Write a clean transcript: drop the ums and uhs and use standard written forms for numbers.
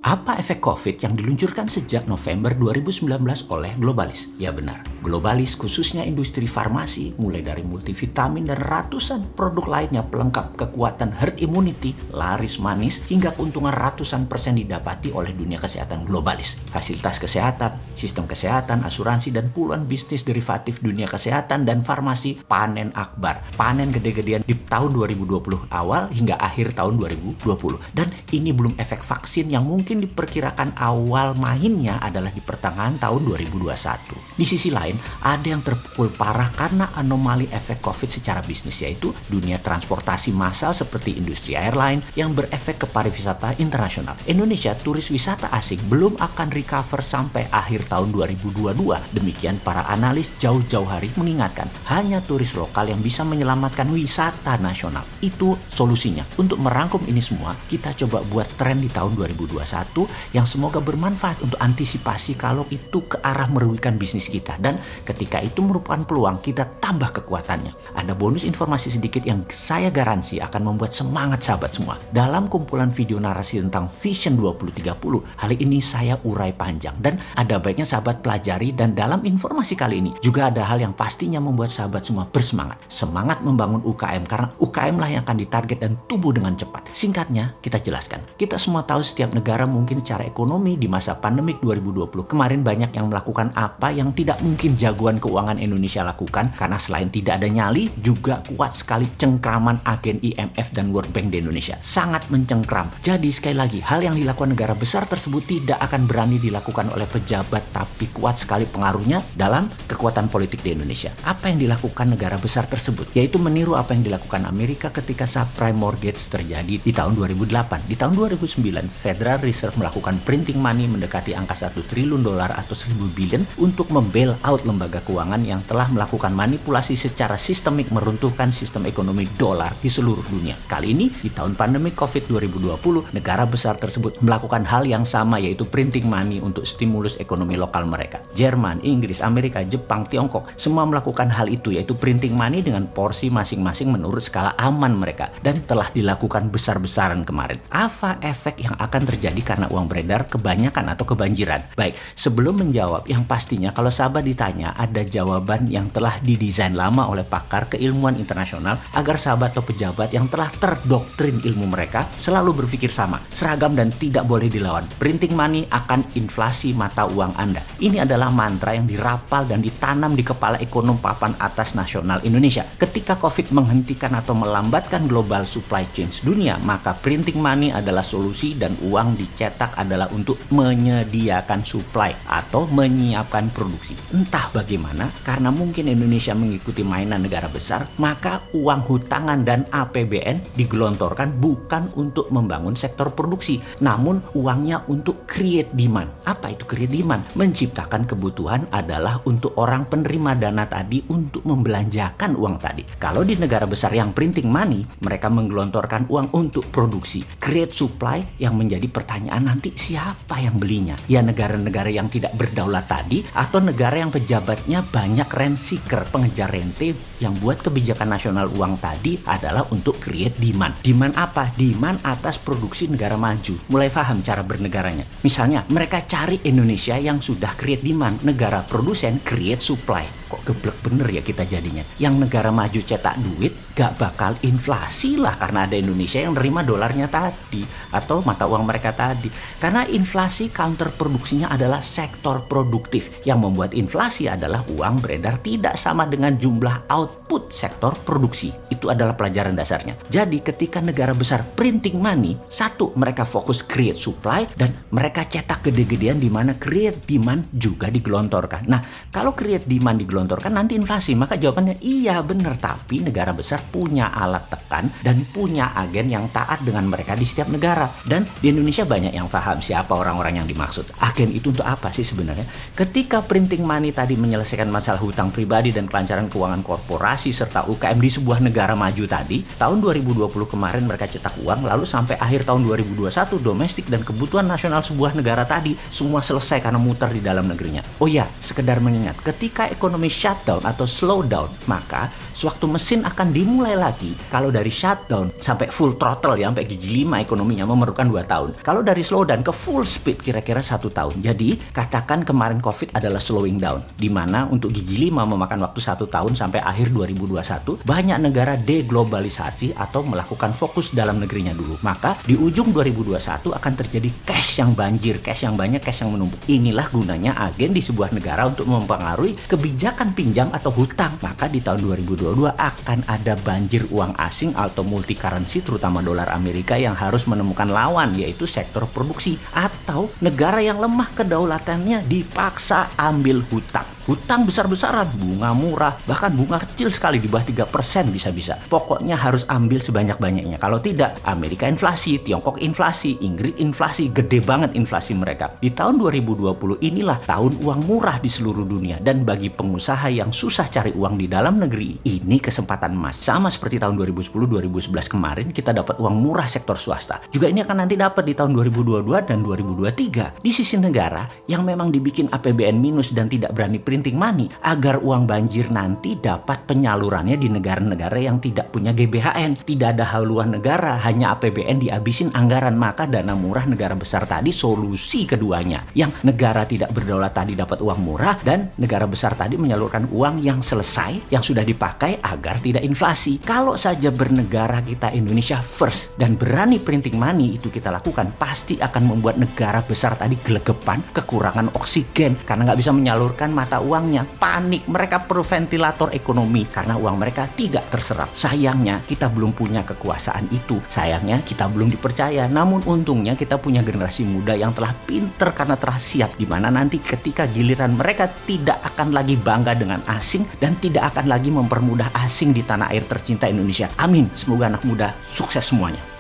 Apa efek COVID yang diluncurkan sejak November 2019 oleh globalis? Ya benar, globalis khususnya industri farmasi, mulai dari multivitamin dan ratusan produk lainnya pelengkap kekuatan herd immunity, laris manis, hingga keuntungan ratusan persen didapati oleh dunia kesehatan globalis. Fasilitas kesehatan, sistem kesehatan, asuransi, dan puluhan bisnis derivatif dunia kesehatan dan farmasi panen akbar. Panen gede-gedean di tahun 2020 awal hingga akhir tahun 2020. Dan ini belum efek vaksin yang mungkin diperkirakan awal mainnya adalah di pertengahan tahun 2021. Di sisi lain, ada yang terpukul parah karena anomali efek COVID secara bisnis, yaitu dunia transportasi massal seperti industri airline yang berefek ke pariwisata internasional. Indonesia turis wisata asing belum akan recover sampai akhir tahun 2022. Demikian para analis jauh-jauh hari mengingatkan, hanya turis lokal yang bisa menyelamatkan wisata nasional. Itu solusinya. Untuk merangkum ini semua, kita coba buat tren di tahun 2021 yang semoga bermanfaat untuk antisipasi kalau itu ke arah merugikan bisnis kita, dan ketika itu merupakan peluang, kita tambah kekuatannya. Ada bonus informasi sedikit yang saya garansi akan membuat semangat sahabat semua. Dalam kumpulan video narasi tentang Vision 2030, hal ini saya urai panjang dan ada baiknya sahabat pelajari, dan dalam informasi kali ini juga ada hal yang pastinya membuat sahabat semua bersemangat. Semangat membangun UKM karena UKM lah yang akan ditarget dan tumbuh dengan cepat. Singkatnya, kita jelaskan. Kita semua tahu setiap negara mungkin secara ekonomi di masa pandemik 2020 kemarin banyak yang melakukan apa yang tidak mungkin jagoan keuangan Indonesia lakukan, karena selain tidak ada nyali, juga kuat sekali cengkraman agen IMF dan World Bank di Indonesia. Sangat mencengkram. Jadi sekali lagi, hal yang dilakukan negara besar tersebut tidak akan berani dilakukan oleh pejabat, tapi kuat sekali pengaruhnya dalam kekuatan politik di Indonesia. Apa yang dilakukan negara besar tersebut? Yaitu meniru apa yang dilakukan Amerika ketika subprime mortgage terjadi di tahun 2008. Di tahun 2009, Federal Reserve melakukan printing money mendekati angka $1 triliun atau 1.000 billion untuk membail out lembaga keuangan yang telah melakukan manipulasi secara sistemik meruntuhkan sistem ekonomi dolar di seluruh dunia. Kali ini, di tahun pandemi COVID 2020, negara besar tersebut melakukan hal yang sama, yaitu printing money untuk stimulus ekonomi lokal mereka. Jerman, Inggris, Amerika, Jepang, Tiongkok, semua melakukan hal itu, yaitu printing money dengan porsi masing-masing menurut skala aman mereka, dan telah dilakukan besar-besaran kemarin. Apa efek yang akan terjadi karena uang beredar kebanyakan atau kebanjiran? Baik, sebelum menjawab, yang pastinya kalau sahabat ditanya, ada jawaban yang telah didesain lama oleh pakar keilmuan internasional agar sahabat atau pejabat yang telah terdoktrin ilmu mereka selalu berpikir sama, seragam, dan tidak boleh dilawan. Printing money akan inflasi mata uang Anda. Ini adalah mantra yang dirapal dan ditanam di kepala ekonom papan atas nasional Indonesia. Ketika COVID menghentikan atau melambatkan global supply chain dunia, maka printing money adalah solusi, dan uang dicetak adalah untuk menyediakan supply atau menyiapkan produksi. Entah bagaimana, karena mungkin Indonesia mengikuti mainan negara besar, maka uang hutangan dan APBN digelontorkan bukan untuk membangun sektor produksi, namun uangnya untuk create demand. Apa itu create demand? Menciptakan kebutuhan adalah untuk orang penerima dana tadi untuk membelanjakan uang tadi. Kalau di negara besar yang printing money, mereka menggelontorkan uang untuk produksi, create supply, yang menjadi pertanyaan nanti siapa yang belinya? Ya negara-negara yang tidak berdaulat tadi, atau negara yang pejabatnya banyak rent seeker, pengejar rente, yang buat kebijakan nasional uang tadi adalah untuk create demand. Demand apa? Demand atas produksi negara maju. Mulai paham cara bernegaranya. Misalnya, mereka cari Indonesia yang sudah create demand, negara produsen create supply. Kok geblek bener ya kita jadinya. Yang negara maju cetak duit gak bakal inflasi lah, karena ada Indonesia yang nerima dolarnya tadi atau mata uang mereka tadi. Karena inflasi counter produksinya adalah sektor produktif. Yang membuat inflasi adalah uang beredar tidak sama dengan jumlah output sektor produksi. Itu adalah pelajaran dasarnya. Jadi ketika negara besar printing money, satu, mereka fokus create supply, dan mereka cetak gede-gedean di mana create demand juga digelontorkan. Nah, kalau create demand digelontorkan nanti inflasi, maka jawabannya iya benar, tapi negara besar punya alat tekan dan punya agen yang taat dengan mereka di setiap negara. Dan di Indonesia banyak yang paham siapa orang-orang yang dimaksud. Agen itu untuk apa sih sebenarnya? Ketika printing money tadi menyelesaikan masalah hutang pribadi dan kelancaran keuangan korporasi serta UKM di sebuah negara maju tadi, tahun 2020 kemarin mereka cetak uang, lalu sampai akhir tahun 2021 domestik dan kebutuhan nasional sebuah negara tadi semua selesai karena muter di dalam negerinya. Oh ya, sekedar mengingat, ketika ekonomi ekonomi shutdown atau slowdown, maka sewaktu mesin akan dimulai lagi, kalau dari shutdown sampai full throttle ya, sampai gigi 5 ekonominya memerlukan 2 tahun. Kalau dari slowdown ke full speed kira-kira 1 tahun. Jadi katakan kemarin COVID adalah slowing down, di mana untuk gigi 5 memakan waktu 1 tahun sampai akhir 2021, banyak negara deglobalisasi atau melakukan fokus dalam negerinya dulu. Maka di ujung 2021 akan terjadi cash yang banjir, cash yang banyak, cash yang menumpuk. Inilah gunanya agen di sebuah negara untuk mempengaruhi kebijakan pinjam atau hutang. Maka di tahun 2022 akan ada banjir uang asing atau multi currency, terutama dolar Amerika, yang harus menemukan lawan, yaitu sektor produksi. Atau negara yang lemah kedaulatannya dipaksa ambil hutang. Hutang besar-besaran, bunga murah, bahkan bunga kecil sekali di bawah 3% bisa-bisa. Pokoknya harus ambil sebanyak-banyaknya. Kalau tidak, Amerika inflasi, Tiongkok inflasi, Inggris inflasi, gede banget inflasi mereka. Di tahun 2020 inilah tahun uang murah di seluruh dunia. Dan bagi pengusaha yang susah cari uang di dalam negeri, ini kesempatan emas. Sama seperti tahun 2010-2011 kemarin, kita dapat uang murah sektor swasta. Juga ini akan nanti dapat di tahun 2022 dan 2023. Di sisi negara yang memang dibikin APBN minus dan tidak berani printing money, agar uang banjir nanti dapat penyalurannya di negara-negara yang tidak punya GBHN. Tidak ada haluan negara, hanya APBN dihabisin anggaran. Maka dana murah negara besar tadi solusi keduanya. Yang negara tidak berdaulat tadi dapat uang murah, dan negara besar tadi menyalurkan uang yang selesai, yang sudah dipakai agar tidak inflasi. Kalau saja bernegara kita Indonesia first dan berani printing money itu kita lakukan, pasti akan membuat negara besar tadi gelegepan, kekurangan oksigen karena nggak bisa menyalurkan mata uangnya. Panik, mereka perlu ventilator ekonomi karena uang mereka tidak terserap. Sayangnya kita belum punya kekuasaan itu. Sayangnya kita belum dipercaya. Namun untungnya kita punya generasi muda yang telah pinter karena telah siap, di mana nanti ketika giliran mereka tidak akan lagi bangga dengan asing dan tidak akan lagi mempermudah asing di tanah air tercinta Indonesia. Amin. Semoga anak muda sukses semuanya.